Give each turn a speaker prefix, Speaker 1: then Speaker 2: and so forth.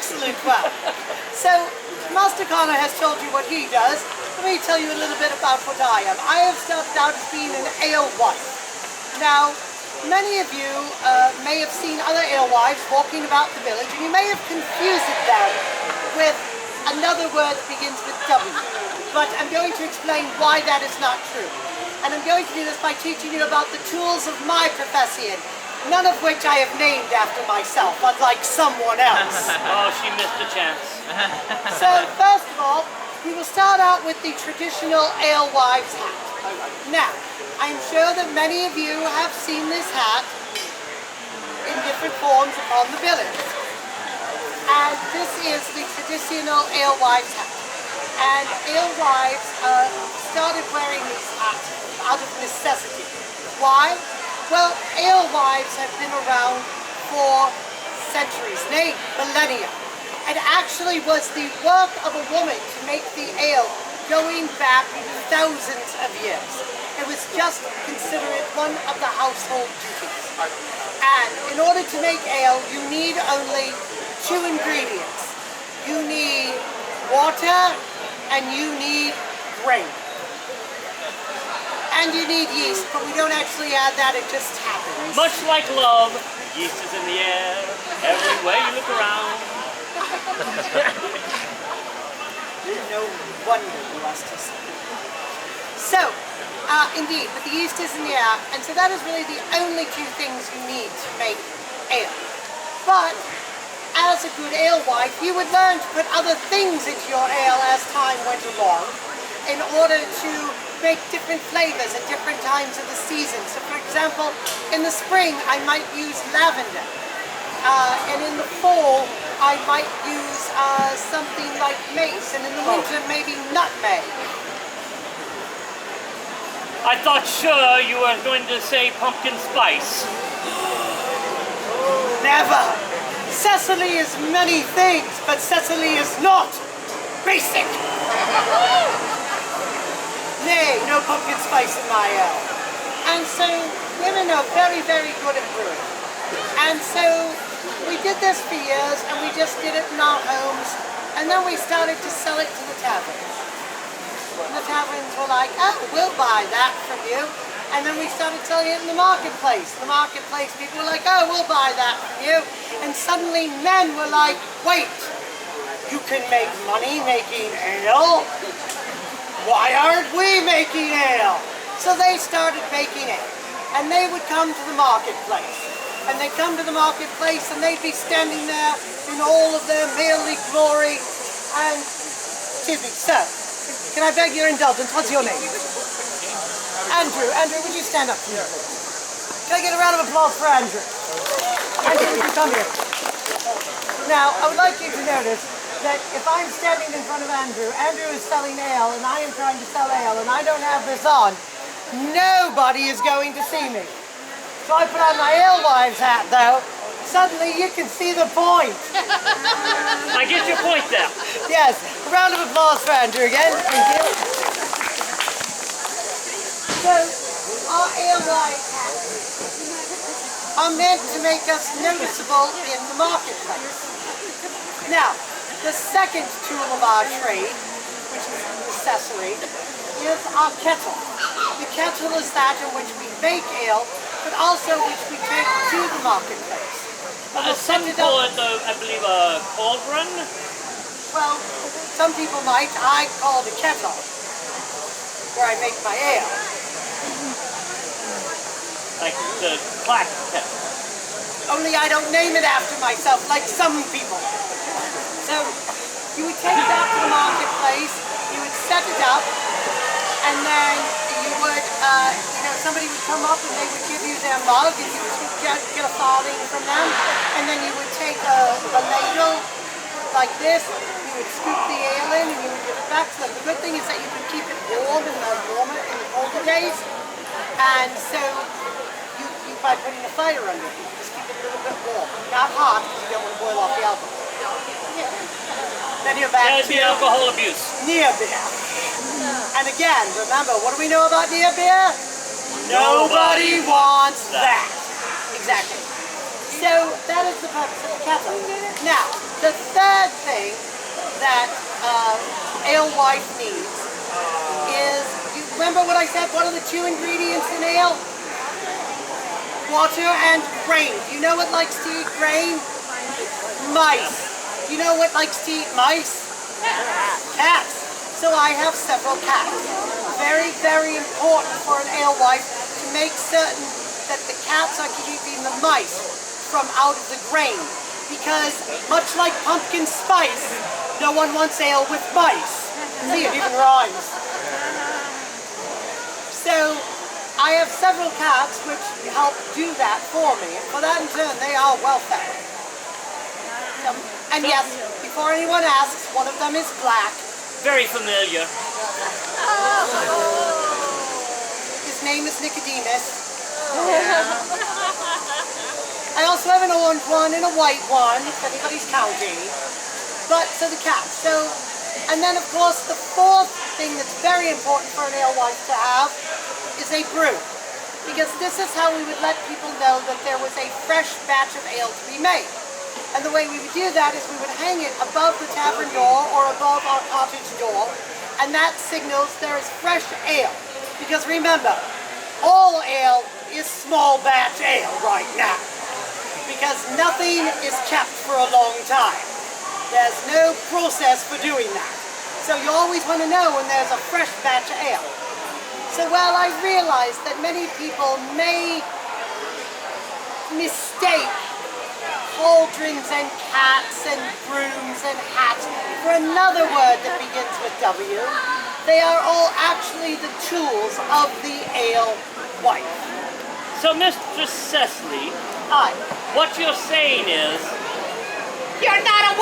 Speaker 1: Excellent. Well, so Master Connor has told you what he does. Let me tell you a little bit about what I am. I have started out as being an alewife. Now, many of you may have seen other alewives walking about the village, and you may have confused them with another word that begins with W. But I'm going to explain why that is not true. And I'm going to do this by teaching you about the tools of my profession, none of which I have named after myself, unlike someone else.
Speaker 2: Oh, she missed a chance.
Speaker 1: So, first of all, we will start out with the traditional alewives hat. Now, I'm sure that many of you have seen this hat in different forms upon the village. And this is the traditional alewives hat. And alewives started wearing these hats out of necessity. Why? Well, alewives have been around for centuries, nay, millennia. It actually was the work of a woman to make the ale going back thousands of years. It was just considered one of the household duties. And in order to make ale, you need only two ingredients. You need water and you need grain. And you need yeast, but we don't actually add that, it just happens.
Speaker 2: Much like love, yeast is in the air, everywhere you look around.
Speaker 1: No wonder you must have said. So, indeed, but the yeast is in the air, and so that is really the only two things you need to make ale. But, as a good alewife, you would learn to put other things into your ale as time went along in order to make different flavors at different times of the season. So, for example, in the spring, I might use lavender. And in the fall, I might use something like mace, and in the winter, maybe nutmeg.
Speaker 2: I thought sure you were going to say pumpkin spice.
Speaker 1: Never! Cecily is many things, but Cecily is not basic! Nay, no pumpkin spice in my ale. And so, women are very, very good at brewing. And so, we did this for years, and we just did it in our homes, and then we started to sell it to the taverns. And the taverns were like, oh, we'll buy that from you. And then we started selling it in the marketplace. The marketplace people were like, oh, we'll buy that from you. And suddenly men were like, wait, you can make money making ale? Why aren't we making ale? So they started making it. And they would come to the marketplace. And they'd come to the marketplace and they'd be standing there in all of their manly glory. And, excuse me, sir, can I beg your indulgence? What's your name? Andrew, would you stand up here? Can I get a round of applause for Andrew? Andrew, would you come here? Now, I would like you to notice that if I'm standing in front of Andrew, Andrew is selling ale and I am trying to sell ale and I don't have this on, nobody is going to see me. So I put on my alewives hat though, suddenly you can see the point.
Speaker 2: I get your point there.
Speaker 1: Yes, a round of applause for Andrew again, thank you. So, our alewives hats are meant to make us noticeable in the marketplace. Now, the second tool of our trade, which is accessory, is our kettle. The kettle is that in which we make ale, but also which we take to the marketplace.
Speaker 2: Some call it, I believe, a cauldron?
Speaker 1: Well, some people might. I call it a kettle, where I make my ale.
Speaker 2: Like the clack kettle.
Speaker 1: Only I don't name it after myself, like some people. So, you would take that to the marketplace, you would set it up, and then you would, somebody would come up and they would give you their mug, and you would get a farthing from them, and then you would take a ladle like this, you would scoop the ale in, and you would give it back to them. The good thing is that you can keep it warm in the colder days, and so by putting a fire under it, you can just keep it a little bit warm. Not hot, because you don't want to boil off the alcohol. Then you're back
Speaker 2: That'd be alcohol abuse.
Speaker 1: Near beer. And again, remember, what do we know about near beer? Nobody wants that. Exactly. So that is the purpose of the kettle. Now, the third thing that alewife needs is, you remember what I said, what are the two ingredients in ale? Water and grain. You know what likes to eat grain? Mice. You know what likes to eat mice? Cats. So I have several cats. Very, very important for an alewife to make certain that the cats are keeping the mice from out of the grain. Because much like pumpkin spice, no one wants ale with mice. See, it even rhymes. So I have several cats which help do that for me. And for that in turn, they are well fed. And yes, before anyone asks, one of them is black.
Speaker 2: Very familiar.
Speaker 1: His name is Nicodemus. I also have an orange one and a white one, if anybody's counting. But, so the cats. So, and then of course the fourth thing that's very important for an alewife to have is a brew. Because this is how we would let people know that there was a fresh batch of ale to be made. And the way we would do that is we would hang it above the tavern door or above our cottage door, and that signals there is fresh ale. Because remember, all ale is small batch ale right now. Because nothing is kept for a long time. There's no process for doing that. So you always want to know when there's a fresh batch of ale. So while I realize that many people may mistake cauldrons and cats and brooms and hats for another word that begins with W, they are all actually the tools of the alewife.
Speaker 2: So, Mistress Cecily,
Speaker 1: Hi.
Speaker 2: what you're saying is,
Speaker 3: You're not a